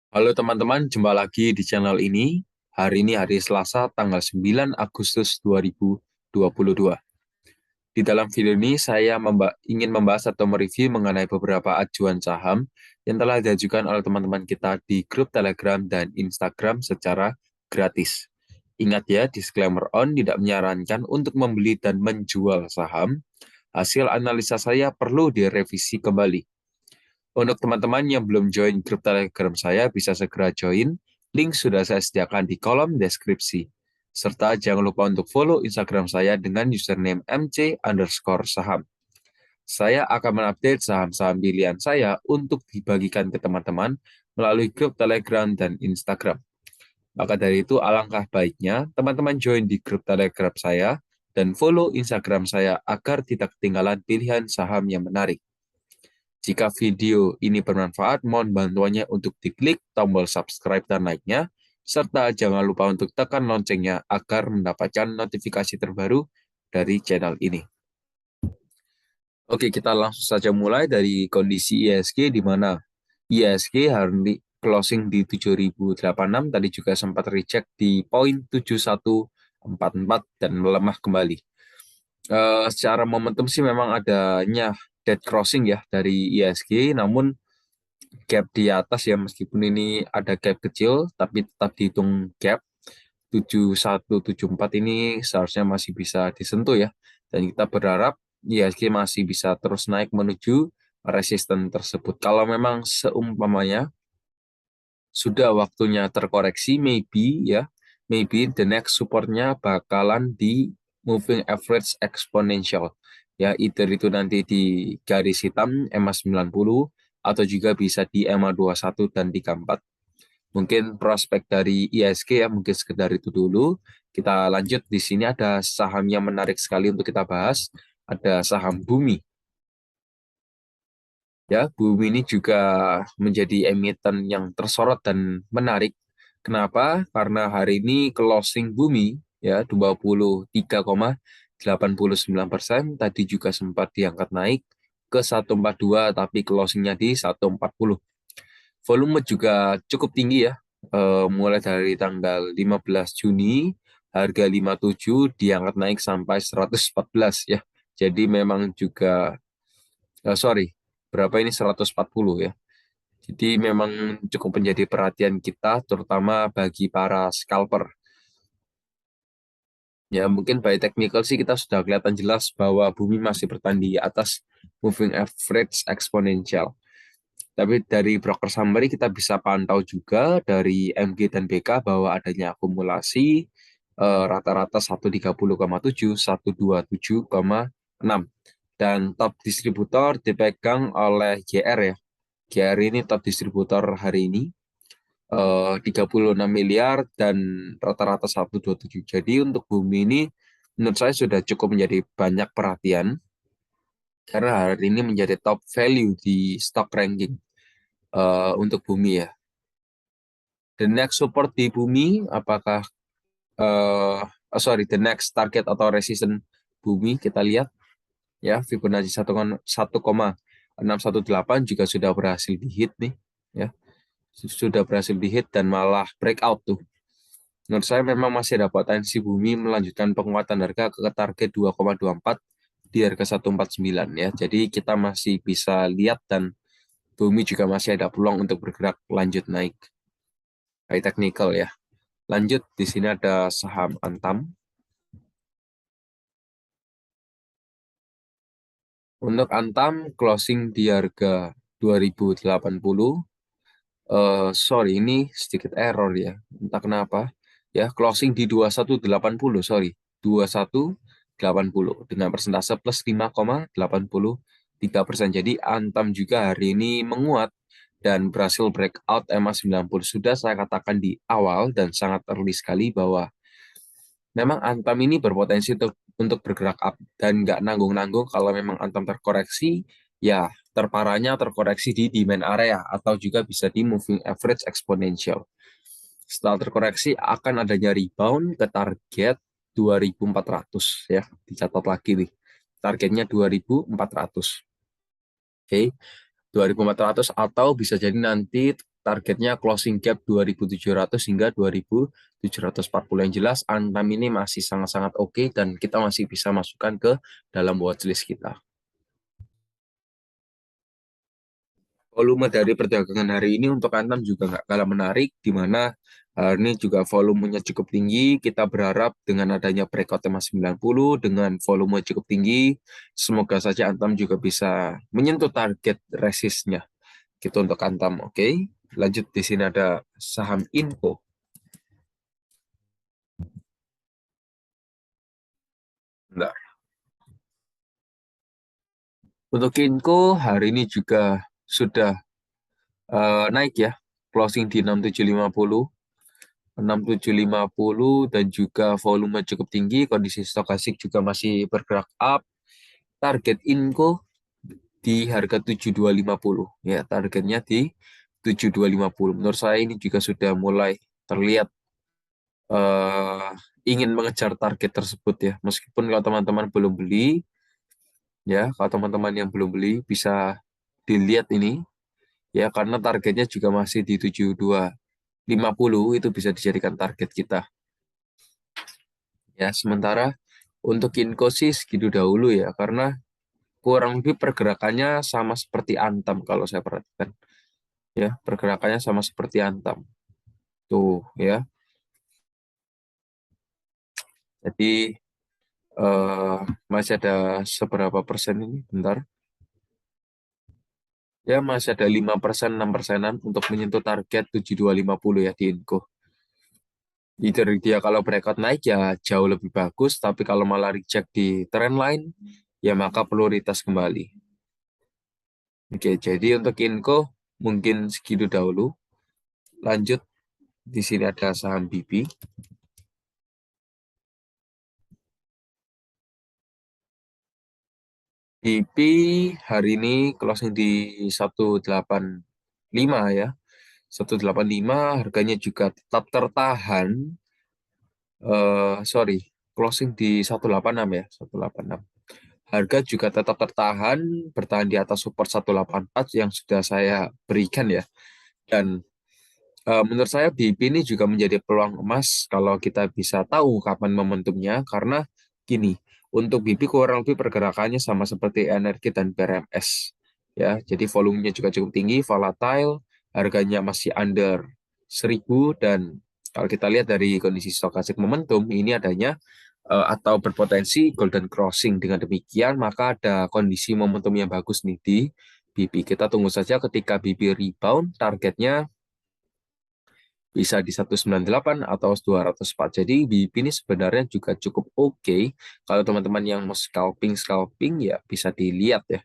Halo teman-teman, jumpa lagi di channel ini. Hari ini hari Selasa, tanggal 9 Agustus 2022. Di dalam video ini, saya ingin membahas atau mereview mengenai beberapa ajuan saham yang telah diajukan oleh teman-teman kita di grup Telegram dan Instagram secara gratis. Ingat ya, disclaimer on tidak menyarankan untuk membeli dan menjual saham. Hasil analisa saya perlu direvisi kembali. Untuk teman-teman yang belum join grup Telegram saya, bisa segera join. Link sudah saya sediakan di kolom deskripsi. Serta jangan lupa untuk follow Instagram saya dengan username mc_saham. Saya akan mengupdate saham-saham pilihan saya untuk dibagikan ke teman-teman melalui grup Telegram dan Instagram. Maka dari itu, alangkah baiknya teman-teman join di grup Telegram saya dan follow Instagram saya agar tidak ketinggalan pilihan saham yang menarik. Jika video ini bermanfaat, mohon bantuannya untuk diklik tombol subscribe dan like-nya, serta jangan lupa untuk tekan loncengnya agar mendapatkan notifikasi terbaru dari channel ini. Oke, kita langsung saja mulai dari kondisi IHSG, di mana IHSG hari ini closing di 7.086, tadi juga sempat reject di poin 7144 dan melemah kembali. Secara momentum sih memang adanya dead crossing ya dari IHSG, namun gap di atas ya, meskipun ini ada gap kecil tapi tetap dihitung gap 7174 ini seharusnya masih bisa disentuh ya, dan kita berharap IHSG masih bisa terus naik menuju resisten tersebut. Kalau memang seumpamanya sudah waktunya terkoreksi, maybe the next supportnya bakalan di moving average exponential ya, either itu nanti di garis hitam EMA 90 atau juga bisa di EMA 21 dan 34. Mungkin prospek dari ISG ya, mungkin sekedar itu dulu. Kita lanjut, di sini ada saham yang menarik sekali untuk kita bahas, ada saham Bumi. Ya, Bumi ini juga menjadi emiten yang tersorot dan menarik. Kenapa? Karena hari ini closing Bumi ya 23,89%, tadi juga sempat diangkat naik ke 142 tapi closingnya di 140. Volume juga cukup tinggi ya. Mulai dari tanggal 15 Juni harga 57 diangkat naik sampai 114 ya. Jadi memang juga sorry, berapa ini, 140 ya. Jadi memang cukup menjadi perhatian kita, terutama bagi para scalper. Ya, mungkin by technical sih kita sudah kelihatan jelas bahwa Bumi masih bertahan di atas moving average exponential. Tapi dari broker summary kita bisa pantau juga dari MG dan BK bahwa adanya akumulasi rata-rata 130,7, 127,6. Dan top distributor dipegang oleh JR ya. JR ini top distributor hari ini 36 miliar dan rata-rata 127. Jadi untuk Bumi ini menurut saya sudah cukup menjadi banyak perhatian karena hari ini menjadi top value di stock ranking untuk Bumi ya. The next support di Bumi apakah the next target atau resistance Bumi kita lihat ya, Fibonacci 1,618 juga sudah berhasil dihit nih ya. Sudah berhasil dihit dan malah breakout tuh. Menurut saya memang masih ada potensi Bumi melanjutkan penguatan harga ke target 2,24 di harga 149 ya. Jadi kita masih bisa lihat dan Bumi juga masih ada peluang untuk bergerak lanjut naik. High technical ya. Lanjut, di sini ada saham Antam. Untuk Antam closing di harga 2080. Sorry, ini sedikit error ya. Entah kenapa. Ya, closing di 2180, sorry. 2180 dengan persentase plus 5,83%. Jadi Antam juga hari ini menguat dan berhasil breakout EMA 90. Sudah saya katakan di awal dan sangat early sekali bahwa memang Antam ini berpotensi untuk bergerak up dan nggak nanggung-nanggung. Kalau memang Antam terkoreksi, ya terparahnya terkoreksi di demand area atau juga bisa di moving average exponential. Setelah terkoreksi akan adanya rebound ke target 2400 ya, dicatat lagi nih. Targetnya 2400. Oke, 2400 atau bisa jadi nanti targetnya closing gap 2.700 hingga 2.740. Yang jelas Antam ini masih sangat-sangat oke dan kita masih bisa masukkan ke dalam watchlist kita. Volume dari perdagangan hari ini untuk Antam juga nggak kalah menarik, di mana ini juga volumenya cukup tinggi. Kita berharap dengan adanya breakout tema 90 dengan volume cukup tinggi, semoga saja Antam juga bisa menyentuh target resistnya. Gitu untuk Antam, oke. Lanjut, di sini ada saham Info. Bentar. Untuk Inco hari ini juga sudah naik ya, closing di 6750. 6750 dan juga volume cukup tinggi, kondisi stokastik juga masih bergerak up. Target Inco di harga 7250 ya, targetnya di 7250. Menurut saya ini juga sudah mulai terlihat ingin mengejar target tersebut ya. Meskipun kalau teman-teman belum beli ya, kalau teman-teman yang belum beli bisa dilihat ini ya, karena targetnya juga masih di 7250, itu bisa dijadikan target kita. Ya, sementara untuk Kinko sih segitu dahulu ya, karena kurang lebih pergerakannya sama seperti Antam kalau saya perhatikan. Ya, pergerakannya sama seperti Antam. Tuh ya. Jadi masih ada seberapa persen ini? Bentar. Ya, masih ada 5%, 6%-an untuk menyentuh target 7250 ya di Inco. Either dia kalau breakout naik ya jauh lebih bagus, tapi kalau malah reject di trend line, ya maka prioritas kembali. Oke, jadi untuk Inco mungkin segitu dahulu. Lanjut, di sini ada saham BP. BP hari ini closing di 185 ya. 185, harganya juga tetap tertahan. Closing di 186 ya, 186. Harga juga tetap tertahan, bertahan di atas support 184 yang sudah saya berikan ya. Dan menurut saya BIP ini juga menjadi peluang emas kalau kita bisa tahu kapan momentumnya, karena gini, untuk BIP kurang lebih pergerakannya sama seperti energi dan BRMS ya. Jadi volumenya juga cukup tinggi, volatile, harganya masih under 1000, dan kalau kita lihat dari kondisi stokastik momentum ini adanya atau berpotensi golden crossing. Dengan demikian maka ada kondisi momentum yang bagus nih di BP. Kita tunggu saja ketika BP rebound, targetnya bisa di 198 atau 204. Jadi BIP ini sebenarnya juga cukup oke. Kalau teman-teman yang mau scalping ya bisa dilihat ya.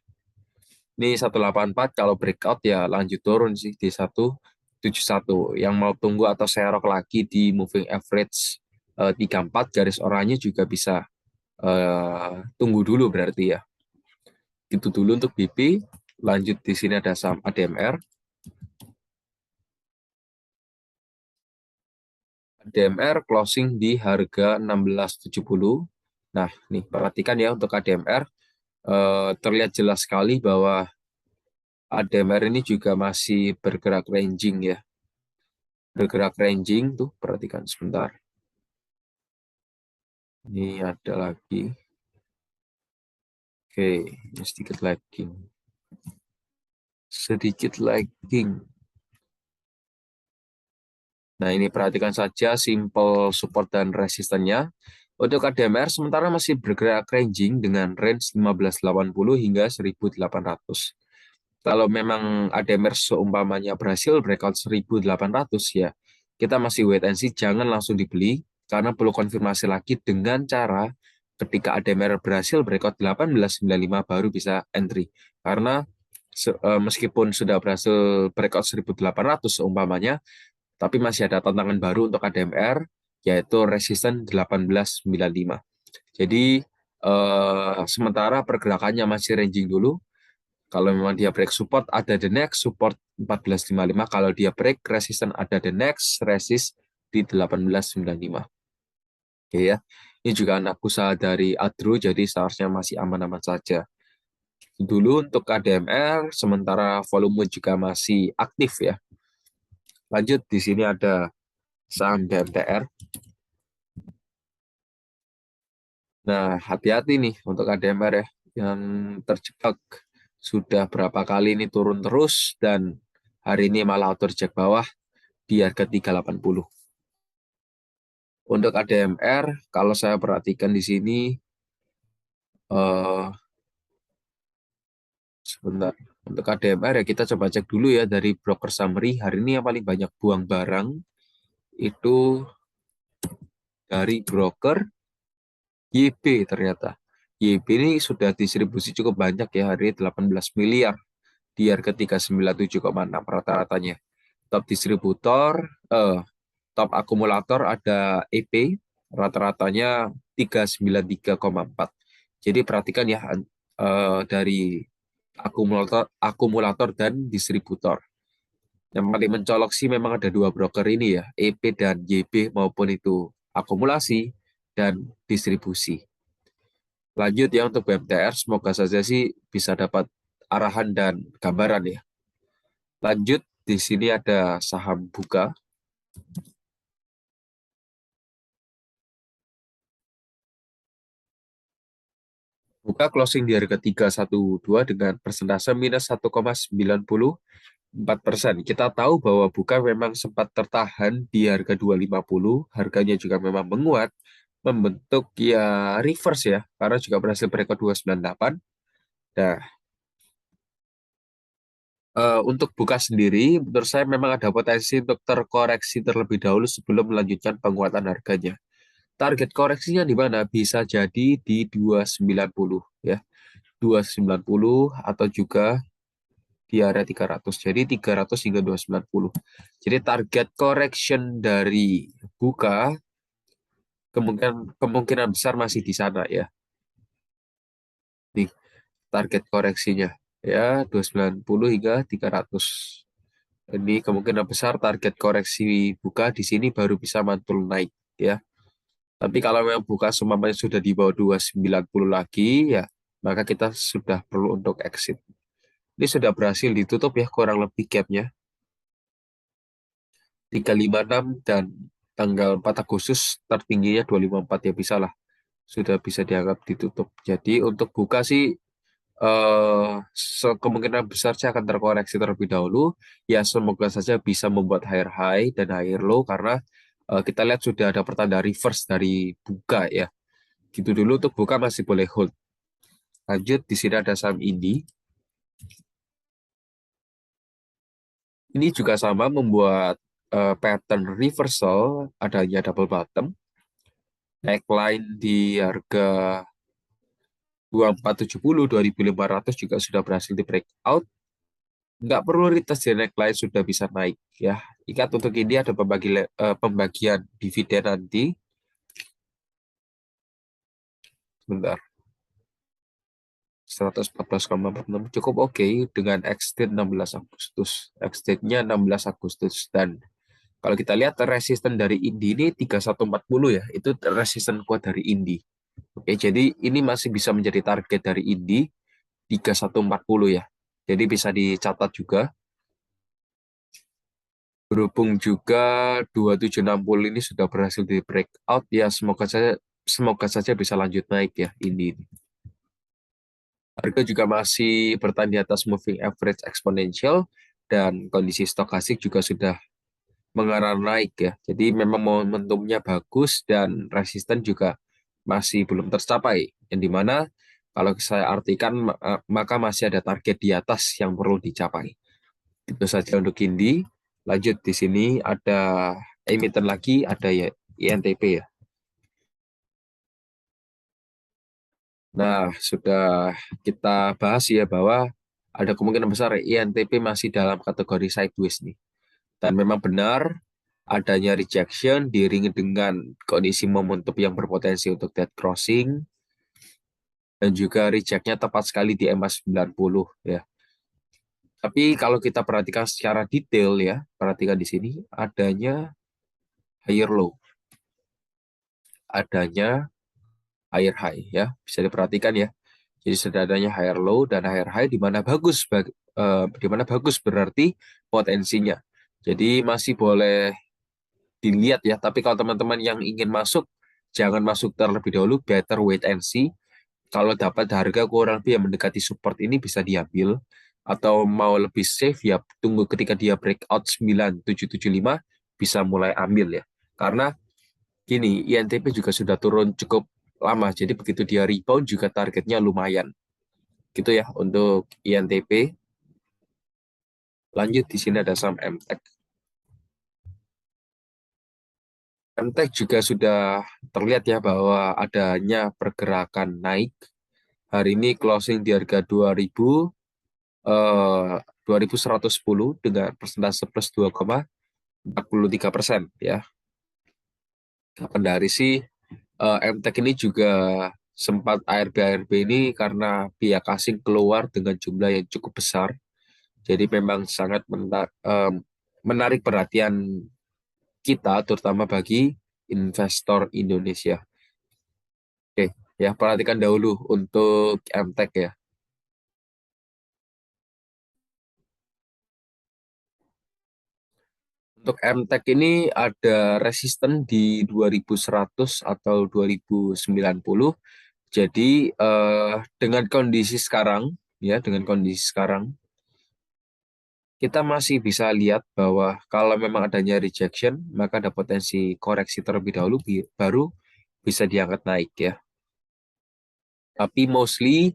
Ini 184, kalau breakout ya lanjut turun sih di 171. Yang mau tunggu atau serok lagi di moving average 34 garis oranye juga bisa tunggu dulu berarti ya. Itu dulu untuk BP. Lanjut, di sini ada saham ADMR. ADMR closing di harga 1670. Nah, nih perhatikan ya untuk ADMR, terlihat jelas sekali bahwa ADMR ini juga masih bergerak ranging ya. Bergerak ranging tuh, perhatikan sebentar. Ini ada lagi. Oke, ini sedikit lagging. Sedikit lagging. Nah, ini perhatikan saja simple support dan resistennya. Untuk ADMR sementara masih bergerak ranging dengan range 1580 hingga 1800. Kalau memang ADMR seumpamanya berhasil breakout 1800 ya, kita masih wait and see, jangan langsung dibeli, karena perlu konfirmasi lagi dengan cara ketika ADMR berhasil breakout 1895 baru bisa entry. Karena meskipun sudah berhasil breakout 1800 seumpamanya, tapi masih ada tantangan baru untuk ADMR, yaitu resisten 1895. Jadi sementara pergerakannya masih ranging dulu. Kalau memang dia break support, ada the next support 1455. Kalau dia break resisten, ada the next resist di 1895. Oke ya. Ini juga anak usaha dari Adro, jadi seharusnya masih aman-aman saja. Dulu untuk KDMR, sementara volume juga masih aktif ya. Lanjut, di sini ada saham BMTR. Nah, hati-hati nih untuk ADMR ya, yang terjebak sudah berapa kali ini turun terus dan hari ini malah auto reject bawah di harga 380. Untuk ADMR, kalau saya perhatikan di sini, eh, sebentar. Untuk ADMR ya kita coba cek dulu ya dari broker summary. Hari ini yang paling banyak buang barang itu dari broker YB ternyata. YB ini sudah distribusi cukup banyak ya, hari ini 18 miliar di harga 397,6 rata-ratanya. Top distributor, top akumulator ada EP, rata-ratanya 393,4. Jadi perhatikan ya, dari akumulator dan distributor. Yang paling mencolok sih memang ada dua broker ini ya, EP dan YB, maupun itu akumulasi dan distribusi. Lanjut ya untuk BMTR, semoga saja sih bisa dapat arahan dan gambaran ya. Lanjut, di sini ada saham Buka. Buka closing di harga 312 dengan persentase minus 1,94%. Kita tahu bahwa Buka memang sempat tertahan di harga 250, harganya juga memang menguat, membentuk ya reverse ya, karena juga berhasil breakout 298. Nah, untuk Buka sendiri, menurut saya memang ada potensi untuk terkoreksi terlebih dahulu sebelum melanjutkan penguatan harganya. Target koreksinya di mana? Bisa jadi di 290 ya. 290 atau juga di area 300. Jadi 300 hingga 290. Jadi target correction dari Buka kemungkinan kemungkinan besar masih di sana ya. Nih, target koreksinya ya 290 hingga 300. Ini kemungkinan besar target koreksi Buka di sini baru bisa mantul naik ya. Tapi kalau memang Buka semuanya sudah di bawah 290 lagi ya, maka kita sudah perlu untuk exit. Ini sudah berhasil ditutup ya kurang lebih gapnya 356 dan tanggal 4 Agustus tertingginya 254 ya bisa lah. Sudah bisa dianggap ditutup. Jadi untuk Buka sih kemungkinan besar saya akan terkoreksi terlebih dahulu. Ya semoga saja bisa membuat higher high dan higher low karena kita lihat sudah ada pertanda reverse dari Buka ya. Gitu dulu untuk Buka masih boleh hold. Lanjut di sini ada saham Indi. Ini juga sama membuat pattern reversal adanya double bottom. Neckline di harga 2470 2500 juga sudah berhasil di breakout. Nggak perlu retest di neckline sudah bisa naik ya. Ingat untuk ini ada pembagian dividen nanti. Sebentar. 114,46 cukup oke dengan extend 16 Agustus. Extendnya 16 Agustus dan kalau kita lihat resisten dari Indi ini 3140 ya. Itu resisten kuat dari Indi. Oke, jadi ini masih bisa menjadi target dari Indi 3140 ya. Jadi bisa dicatat juga. Berhubung juga 2760 ini sudah berhasil di breakout ya, semoga saja bisa lanjut naik ya ini. Harga juga masih bertahan di atas moving average exponential dan kondisi stokastik juga sudah mengarah naik ya. Jadi memang momentumnya bagus dan resisten juga masih belum tercapai. Yang dimana kalau saya artikan maka masih ada target di atas yang perlu dicapai. Itu saja untuk Indi. Lanjut di sini ada emiten lagi, ada ya INTP ya. Nah, sudah kita bahas ya bahwa ada kemungkinan besar INTP masih dalam kategori sideways nih. Dan memang benar adanya rejection diiringi dengan kondisi momentum yang berpotensi untuk dead crossing dan juga rejectnya tepat sekali di EMA 90 ya. Tapi kalau kita perhatikan secara detail ya, perhatikan di sini adanya higher low, adanya higher high ya, bisa diperhatikan ya. Jadi sudah adanya higher low dan higher high di mana bagus berarti potensinya. Jadi masih boleh dilihat ya. Tapi kalau teman-teman yang ingin masuk, jangan masuk terlebih dahulu, better wait and see. Kalau dapat harga kurang lebih yang mendekati support ini bisa diambil. Atau mau lebih safe ya tunggu ketika dia breakout 9775 bisa mulai ambil ya. Karena gini, INTP juga sudah turun cukup lama. Jadi begitu dia rebound juga targetnya lumayan. Gitu ya untuk INTP. Lanjut di sini ada saham MTEK. MTEK juga sudah terlihat ya bahwa adanya pergerakan naik. Hari ini closing di harga 2110 dengan persentase plus 2,43% ya. Kapan dari sih MTEK ini juga sempat ARB ini karena pihak asing keluar dengan jumlah yang cukup besar. Jadi memang sangat menarik perhatian kita, terutama bagi investor Indonesia. Oke, ya perhatikan dahulu untuk MTEK ya. Untuk MTEK ini ada resisten di 2100 atau 2090. Jadi dengan kondisi sekarang, ya dengan kondisi sekarang, kita masih bisa lihat bahwa kalau memang adanya rejection, maka ada potensi koreksi terlebih dahulu, baru bisa diangkat naik ya. Tapi mostly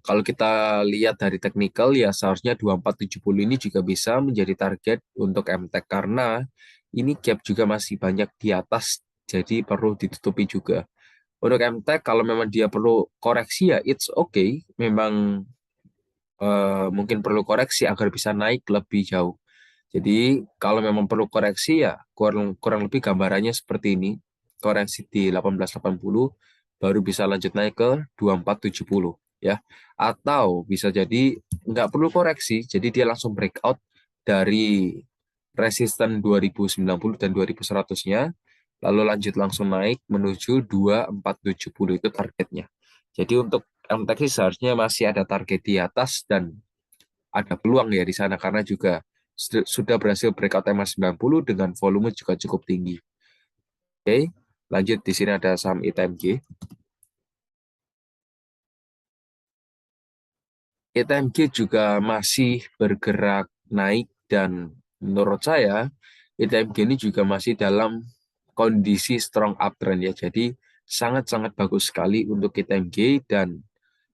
kalau kita lihat dari technical ya seharusnya 2470 ini juga bisa menjadi target untuk MTEK karena ini gap juga masih banyak di atas, jadi perlu ditutupi juga. Untuk MTEK kalau memang dia perlu koreksi ya it's okay, memang mungkin perlu koreksi agar bisa naik lebih jauh. Jadi kalau memang perlu koreksi ya kurang kurang lebih gambarannya seperti ini. Koreksi di 1880 baru bisa lanjut naik ke 2470 ya. Atau bisa jadi nggak perlu koreksi, jadi dia langsung breakout dari resisten 2090 dan 2100-nya lalu lanjut langsung naik menuju 2470 itu targetnya. Jadi untuk MTEK sih seharusnya masih ada target di atas dan ada peluang ya di sana karena juga sudah berhasil breakout MA90 dengan volume juga cukup tinggi. Oke, lanjut di sini ada saham ITMG. ITMG juga masih bergerak naik dan menurut saya ITMG ini juga masih dalam kondisi strong uptrend ya. Jadi sangat-sangat bagus sekali untuk ITMG dan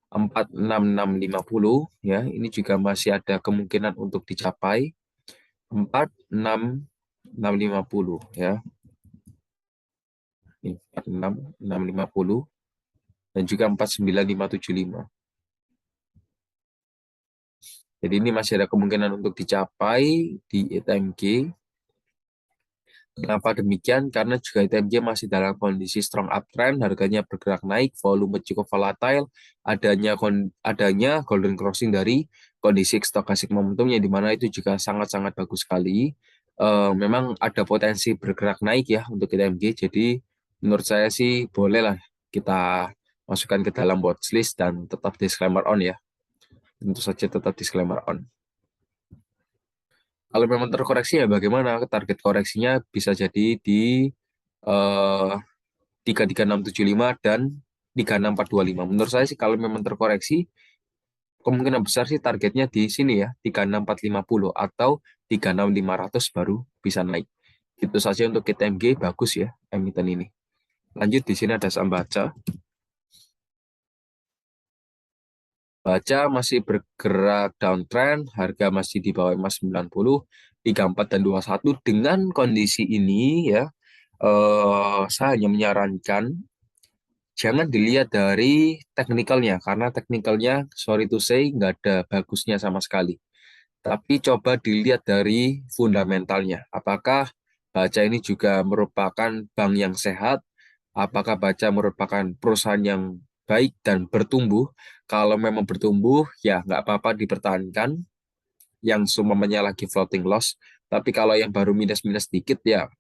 46650 ya. Ini juga masih ada kemungkinan untuk dicapai 46650 ya. 46650 dan juga 49575. Jadi ini masih ada kemungkinan untuk dicapai di ITMG. Kenapa demikian? Karena juga ITMG masih dalam kondisi strong uptrend, harganya bergerak naik, volume cukup volatile, adanya golden crossing dari kondisi stochastic momentum yang dimana itu juga sangat-sangat bagus sekali. Memang ada potensi bergerak naik ya untuk ITMG, jadi menurut saya sih bolehlah kita masukkan ke dalam watchlist dan tetap disclaimer on ya. Tentu saja tetap disclaimer on. Kalau memang terkoreksi ya bagaimana? Target koreksinya bisa jadi di 33675 dan 36425. Menurut saya sih kalau memang terkoreksi, kemungkinan besar sih targetnya di sini ya, 36450 atau 36500 baru bisa naik. Itu saja untuk KTMG, bagus ya emiten ini. Lanjut di sini ada saham Baca. Baca masih bergerak downtrend, harga masih di bawah emas 90, 34 dan 21. Dengan kondisi ini ya, saya hanya menyarankan jangan dilihat dari teknikalnya, karena teknikalnya, sorry to say, nggak ada bagusnya sama sekali. Tapi coba dilihat dari fundamentalnya. Apakah Baca ini juga merupakan bank yang sehat? Apakah Baca merupakan perusahaan yang baik dan bertumbuh? Kalau memang bertumbuh, ya nggak apa-apa dipertahankan. Yang sumbernya lagi floating loss. Tapi kalau yang baru minus-minus dikit, ya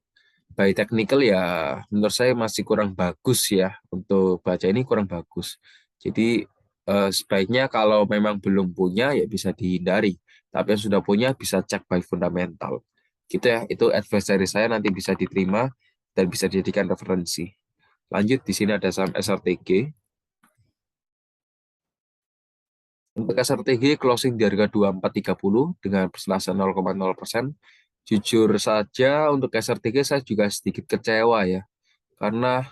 by technical ya menurut saya masih kurang bagus ya untuk Baca ini kurang bagus. Jadi sebaiknya kalau memang belum punya ya bisa dihindari. Tapi yang sudah punya bisa cek by fundamental. Gitu ya, itu advice dari saya, nanti bisa diterima dan bisa dijadikan referensi. Lanjut, di sini ada saham SRTG. Untuk SRTG closing di harga 2430 dengan persentase 0,0%. Jujur saja untuk SRTG saya juga sedikit kecewa ya, karena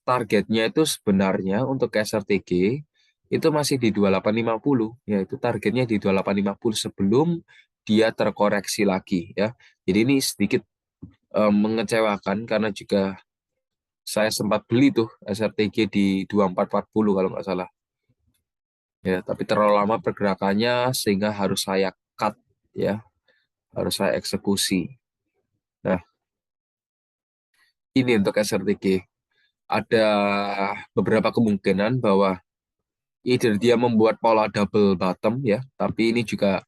targetnya itu sebenarnya untuk SRTG itu masih di 2850, yaitu targetnya di 2850 sebelum dia terkoreksi lagi ya. Jadi ini sedikit mengecewakan karena juga saya sempat beli tuh SRTG di 2440 kalau nggak salah. Ya, tapi terlalu lama pergerakannya sehingga harus saya cut ya, harus saya eksekusi. Nah, ini untuk SRTG. Ada beberapa kemungkinan bahwa either dia membuat pola double bottom ya, tapi ini juga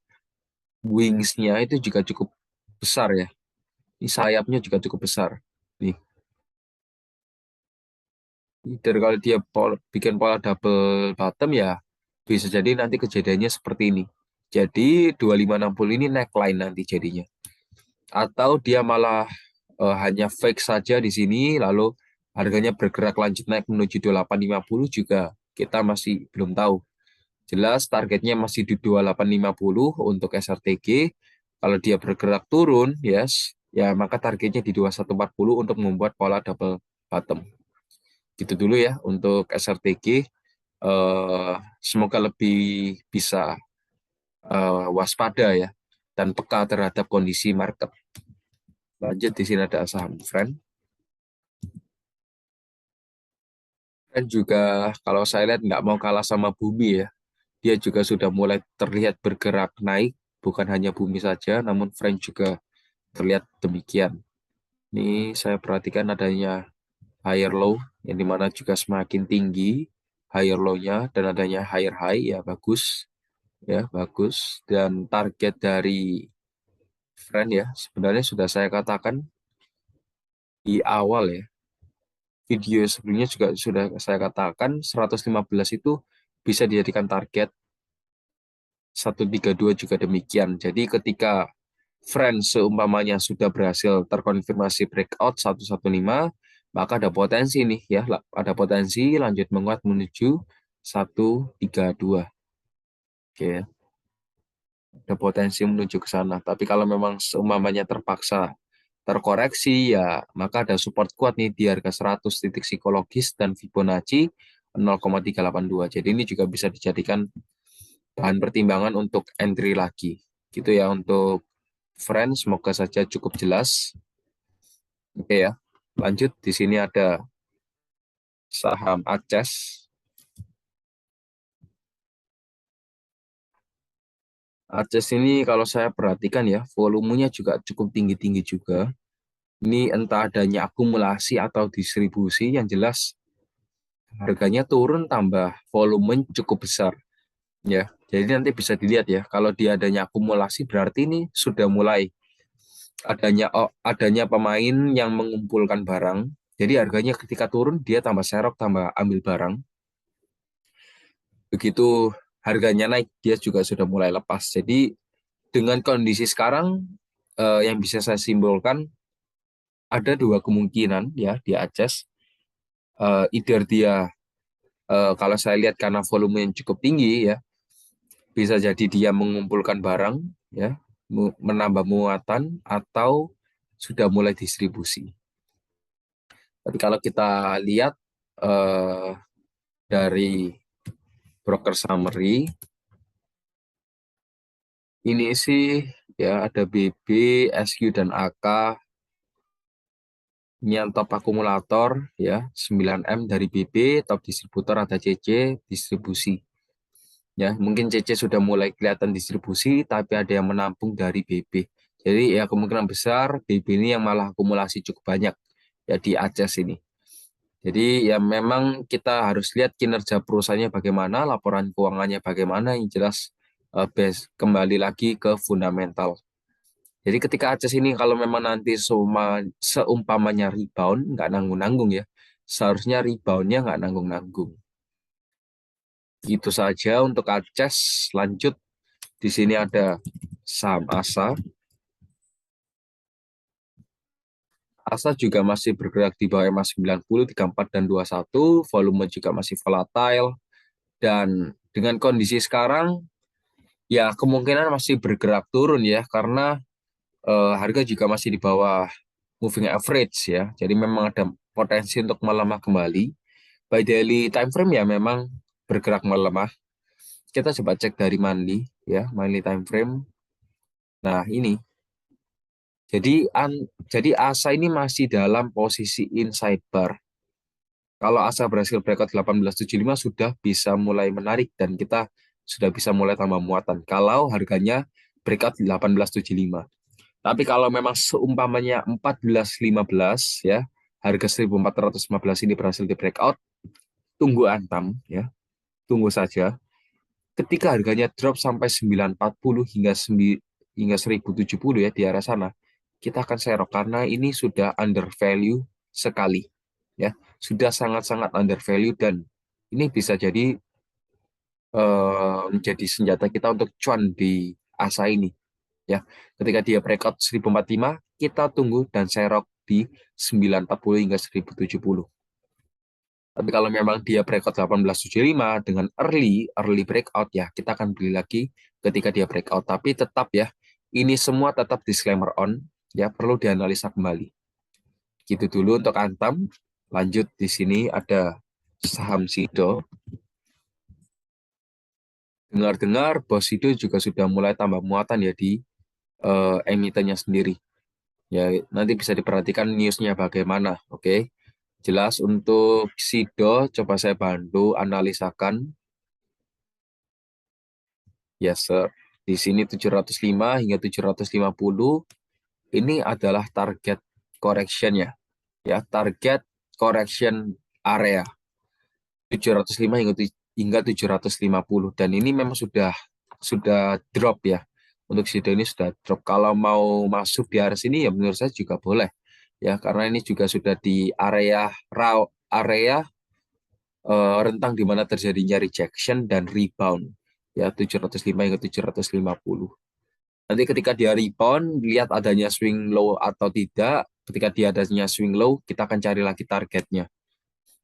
wings-nya itu juga cukup besar ya. Ini sayapnya juga cukup besar. Nih, either kalau dia bikin pola double bottom ya, bisa jadi nanti kejadiannya seperti ini. Jadi 2560 ini neckline nanti jadinya. Atau dia malah hanya fake saja di sini, lalu harganya bergerak lanjut naik menuju 2850 juga kita masih belum tahu. Jelas targetnya masih di 2850 untuk SRTG. Kalau dia bergerak turun, yes, ya maka targetnya di 2140 untuk membuat pola double bottom. Gitu dulu ya untuk SRTG. Semoga lebih bisa waspada ya dan peka terhadap kondisi market. Lanjut, di sini ada saham Friend. Friend juga kalau saya lihat nggak mau kalah sama Bumi ya. Dia juga sudah mulai terlihat bergerak naik, bukan hanya Bumi saja, namun Friend juga terlihat demikian. Ini saya perhatikan adanya higher low, yang dimana juga semakin tinggi higher low-nya dan adanya higher high, ya bagus. Ya, bagus. Dan target dari Friend ya, sebenarnya sudah saya katakan di awal ya. Video sebelumnya juga sudah saya katakan 115 itu bisa dijadikan target, 132 juga demikian. Jadi ketika Friends seumpamanya sudah berhasil terkonfirmasi breakout 115, maka ada potensi nih ya, ada potensi lanjut menguat menuju 132. Oke, ada potensi menuju ke sana. Tapi kalau memang seumpamanya terpaksa terkoreksi ya, maka ada support kuat nih di harga 100 titik psikologis dan Fibonacci 0,382. Jadi ini juga bisa dijadikan bahan pertimbangan untuk entry lagi. Gitu ya untuk Friends, semoga saja cukup jelas. Oke ya. Lanjut, di sini ada saham Aces. Aces ini kalau saya perhatikan ya, volumenya juga cukup tinggi-tinggi juga. Ini entah adanya akumulasi atau distribusi, yang jelas harganya turun tambah volume cukup besar. Ya, jadi nanti bisa dilihat ya, kalau dia adanya akumulasi berarti ini sudah mulai adanya pemain yang mengumpulkan barang. Jadi harganya ketika turun dia tambah serok, tambah ambil barang. Begitu harganya naik dia juga sudah mulai lepas. Jadi dengan kondisi sekarang yang bisa saya simpulkan ada dua kemungkinan ya di Aces. Either dia kalau saya lihat karena volume yang cukup tinggi ya, bisa jadi dia mengumpulkan barang ya, menambah muatan atau sudah mulai distribusi. Tapi kalau kita lihat eh, dari broker summary, ini sih ya ada BB, SQ, dan AK. Ini yang top akumulator ya, 9M dari BB, top distributor ada CC, distribusi. Ya, mungkin CC sudah mulai kelihatan distribusi, tapi ada yang menampung dari BB. Jadi ya kemungkinan besar BB ini yang malah akumulasi cukup banyak ya di Aces ini. Jadi ya memang kita harus lihat kinerja perusahaannya bagaimana, laporan keuangannya bagaimana, yang jelas kembali lagi ke fundamental. Jadi ketika Aces ini kalau memang nanti seumpamanya rebound, nggak nanggung-nanggung ya, seharusnya reboundnya nggak nanggung-nanggung. Itu saja untuk Aces. Lanjut, di sini ada saham ASA. ASA juga masih bergerak di bawah EMA 90, 34, dan 21, volume juga masih volatile, dan dengan kondisi sekarang, ya kemungkinan masih bergerak turun ya, karena harga juga masih di bawah moving average ya, jadi memang ada potensi untuk melemah kembali. By daily time frame ya memang bergerak melemah. Kita coba cek dari monthly ya, monthly time frame. Nah ini, jadi ASA ini masih dalam posisi inside bar. Kalau ASA berhasil breakout 1875 sudah bisa mulai menarik dan kita sudah bisa mulai tambah muatan. Kalau harganya breakout 1875. Tapi kalau memang seumpamanya 1415 ya, harga 1415 ini berhasil di breakout, tunggu antam ya, tunggu saja. Ketika harganya drop sampai 940 hingga 1070 ya di arah sana, kita akan serok karena ini sudah under value sekali ya, sudah sangat-sangat under value dan ini bisa jadi menjadi senjata kita untuk cuan di ASA ini ya. Ketika dia breakout 1045, kita tunggu dan serok di 940 hingga 1070. Tapi kalau memang dia breakout 1875 dengan early breakout ya, kita akan beli lagi ketika dia breakout. Tapi tetap ya, ini semua tetap disclaimer on ya, perlu dianalisa kembali. Gitu dulu untuk Antam. Lanjut di sini ada saham Sido. Dengar-dengar bos Sido juga sudah mulai tambah muatan ya di emitennya sendiri. Ya, nanti bisa diperhatikan newsnya bagaimana, oke? Jelas untuk Sido, coba saya bantu analisakan. Yes, sir. Di sini 705 hingga 750 ini adalah target correction ya. Ya, target correction area 705 hingga 750 dan ini memang sudah drop ya. Untuk Sido ini sudah drop. Kalau mau masuk di area sini ya menurut saya juga boleh. Ya, karena ini juga sudah di area rentang di mana terjadinya rejection dan rebound ya 705 hingga 750. Nanti ketika dia rebound, lihat adanya swing low atau tidak. Ketika dia adanya swing low, kita akan cari lagi targetnya.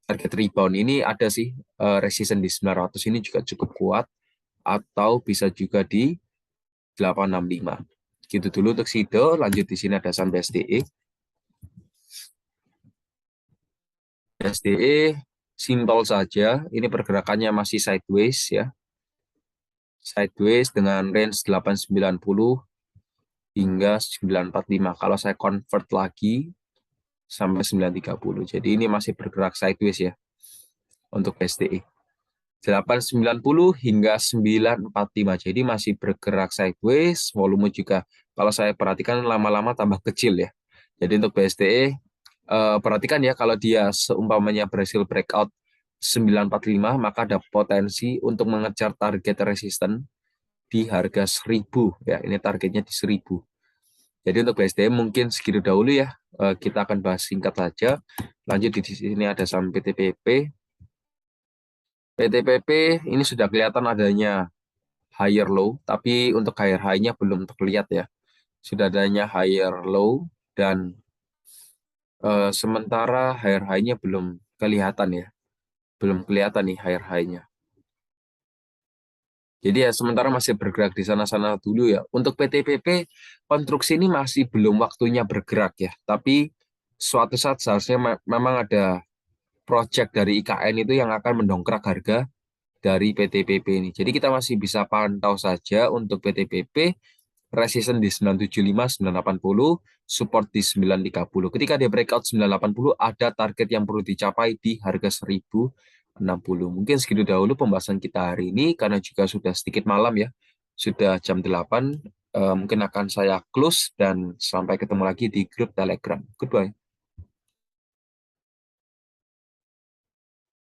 Target rebound ini ada sih resistance di 900 ini juga cukup kuat atau bisa juga di 865. Gitu dulu untuk Sido. Lanjut di sini ada saham BSDE. BSDE simple saja. Ini pergerakannya masih sideways ya. Sideways dengan range 890 hingga 945. Kalau saya convert lagi sampai 930. Jadi ini masih bergerak sideways ya untuk SDE. 890 hingga 945. Jadi masih bergerak sideways, volume juga kalau saya perhatikan lama-lama tambah kecil ya. Jadi untuk BSDE perhatikan ya, kalau dia seumpamanya berhasil breakout 945 maka ada potensi untuk mengejar target resisten di harga 1000 ya. Ini targetnya di 1000. Jadi untuk BSDM mungkin segitu dahulu ya. Kita akan bahas singkat saja. Lanjut di sini ada saham PTPP. PTPP ini sudah kelihatan adanya higher low, tapi untuk higher high-nya belum terlihat ya. Sudah adanya higher low dan sementara higher high-nya belum kelihatan ya. Belum kelihatan nih higher high-nya. Jadi ya sementara masih bergerak di sana-sana dulu ya. Untuk PTPP, konstruksi ini masih belum waktunya bergerak ya. Tapi suatu saat seharusnya memang ada project dari IKN itu yang akan mendongkrak harga dari PTPP ini. Jadi kita masih bisa pantau saja untuk PTPP, resistance di 975, 980, support di 930. Ketika dia breakout 980, ada target yang perlu dicapai di harga 1060. Mungkin segitu dahulu pembahasan kita hari ini, karena juga sudah sedikit malam ya, sudah jam 8, mungkin akan saya close dan sampai ketemu lagi di grup Telegram. Goodbye.